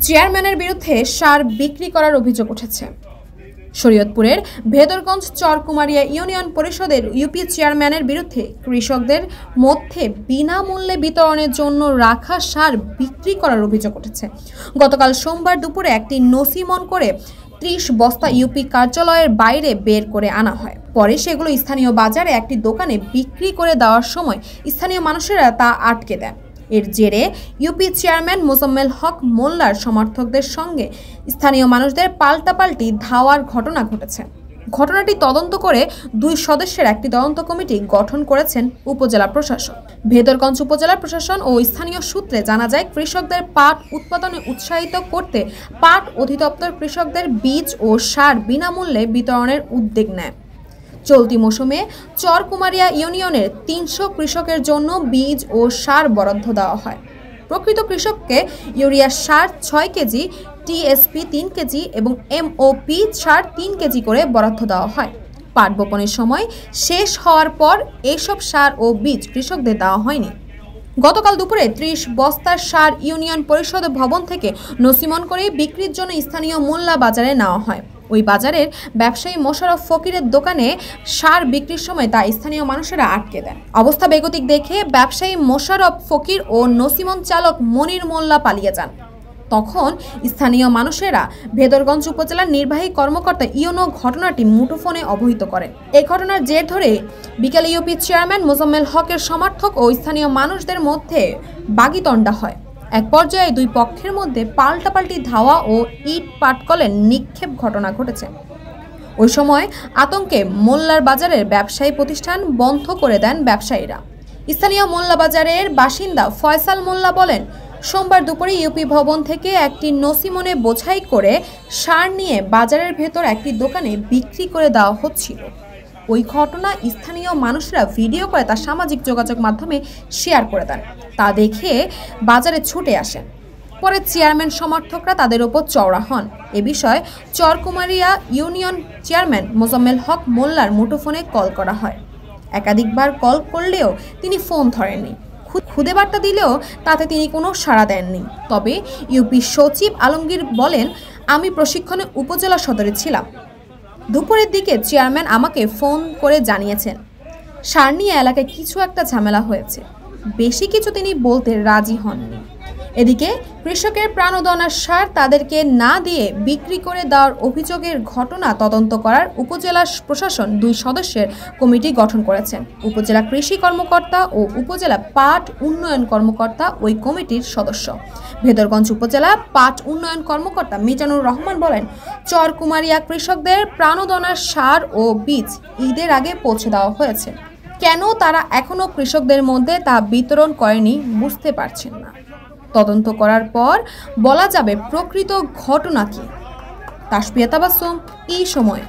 চেয়ারম্যানের বিরুদ্ধে সার বিক্রি করার অভিযোগ উঠেছে। শরীয়তপুরের ভেদরগঞ্জ চরকুমারিয়া ইউনিয়ন পরিষদের ইউপি চেয়ারম্যানের বিরুদ্ধে কৃষকদের মধ্যে বিনামূল্যে বিতরণের জন্য রাখা সার বিক্রি করার অভিযোগ উঠেছে। গতকাল সোমবার দুপুরে একটি নসিমন করে 30 বস্তা ইউপি কার্যালয়ের বাইরে বের করে আনা হয়। পরে সেগুলো স্থানীয় বাজারে একটি দোকানে বিক্রি করে দেওয়ার সময় স্থানীয় মানুষেরা তা আটকে দেন। এর জেরে ইউপি চেয়ারম্যান মোজাম্মেল হক মোল্লার সমর্থকদের সঙ্গে স্থানীয় মানুষদের পাল্টাপাল্টি ধাওয়ার ঘটনা ঘটেছে। ঘটনাটি তদন্ত করে 2 সদস্যের একটি তদন্ত কমিটি গঠন করেছেন উপজেলা প্রশাসন। ভেদরগঞ্জ উপজেলা প্রশাসন ও স্থানীয় সূত্রে জানা যায়, কৃষকদের পাট উৎপাদনে উৎসাহিত করতে পাট অধিদপ্তর কৃষকদের বীজ ও সার বিনামূল্যে বিতরণের উদ্যোগ নেয়। চলতি মৌসুমে চরকুমারিয়া ইউনিয়নের 300 কৃষকের জন্য বীজ ও সার বরাদ্দ দেওয়া হয়। প্রকৃত কৃষককে ইউরিয়া সার 6 কেজি, টিএসপি 3 কেজি এবং এমওপি সার 3 কেজি করে বরাদ্দ দেওয়া হয়। পাট বপনের সময় শেষ হওয়ার পর এসব সার ও বীজ কৃষকদের দেওয়া হয়নি। গতকাল দুপুরে 30 বস্তার সার ইউনিয়ন পরিষদ ভবন থেকে নসিমন করে বিক্রির জন্য স্থানীয় মোল্লা বাজারে নেওয়া হয়। ওই বাজারের ব্যবসায়ী মোশাররফ ফকিরের দোকানে সার বিক্রির সময় তা স্থানীয় মানুষেরা আটকে দেন। অবস্থা বেগতিক দেখে ব্যবসায়ী মোশাররফ ফকির ও নসিমন চালক মনির মোল্লা পালিয়ে যান। তখন স্থানীয় মানুষেরা ভেদরগঞ্জ উপজেলার নির্বাহী কর্মকর্তা ইউনো ঘটনাটি মুঠোফোনে অবহিত করেন। এই ঘটনার জের ধরে বিকেলে ইউপি চেয়ারম্যান মোজাম্মেল হকের সমর্থক ও স্থানীয় মানুষদের মধ্যে বাগিতণ্ডা হয়। এক পর্যায়ে 2 পক্ষের মধ্যে পাল্টাপাল্টি ধাওয়া ও ইট পাটকলের নিক্ষেপ ঘটনা ঘটেছে। ওই সময় আতঙ্কে মোল্লার বাজারের ব্যবসায়ী প্রতিষ্ঠান বন্ধ করে দেন ব্যবসায়ীরা। স্থানীয় মোল্লা বাজারের বাসিন্দা ফয়সাল মোল্লা বলেন, সোমবার দুপুরে ইউপি ভবন থেকে একটি নসিমনে বোঝাই করে সার নিয়ে বাজারের ভেতর একটি দোকানে বিক্রি করে দেওয়া হচ্ছিল। ওই ঘটনা স্থানীয় মানুষরা ভিডিও করে তা সামাজিক যোগাযোগ মাধ্যমে শেয়ার করে দেন। তা দেখে বাজারে ছুটে আসেন। পরে চেয়ারম্যান সমর্থকরা তাদের ওপর চওড়া হন। এ বিষয়ে চরকুমারিয়া ইউনিয়ন চেয়ারম্যান মোজাম্মেল হক মোল্লার মুঠোফোনে কল করা হয়। একাধিকবার কল করলেও তিনি ফোন ধরেননি। খুদে বার্তা দিলেও তাতে তিনি কোনো সাড়া দেননি। তবে ইউপি সচিব আলমগীর বলেন, আমি প্রশিক্ষণে উপজেলা সদরে ছিলাম। দুপুরের দিকে চেয়ারম্যান আমাকে ফোন করে জানিয়েছেন সার নিয়ে এলাকায় কিছু একটা ঝামেলা হয়েছে। বেশি কিছু তিনি বলতে রাজি হননি। এদিকে কৃষকের প্রাণোদনার সার তাদেরকে না দিয়ে বিক্রি করে দেওয়ার অভিযোগের ঘটনা তদন্ত করার উপজেলা প্রশাসন 2 সদস্যের কমিটি গঠন করেছেন। উপজেলা কৃষি কর্মকর্তা ও উপজেলা পাট উন্নয়ন কর্মকর্তা ওই কমিটির সদস্য। ভেদরগঞ্জ উপজেলা পাট উন্নয়ন কর্মকর্তা মিজানুর রহমান বলেন, চরকুমারিয়া কৃষকদের প্রাণোদনার সার ও বীজ ঈদের আগে পৌঁছে দেওয়া হয়েছে। কেন তারা এখনো কৃষকদের মধ্যে তা বিতরণ করেনি বুঝতে পারছেন না। তদন্ত করার পর বলা যাবে প্রকৃত ঘটনা কি। তাসফিয়া তাবাসসুম, এই সময়।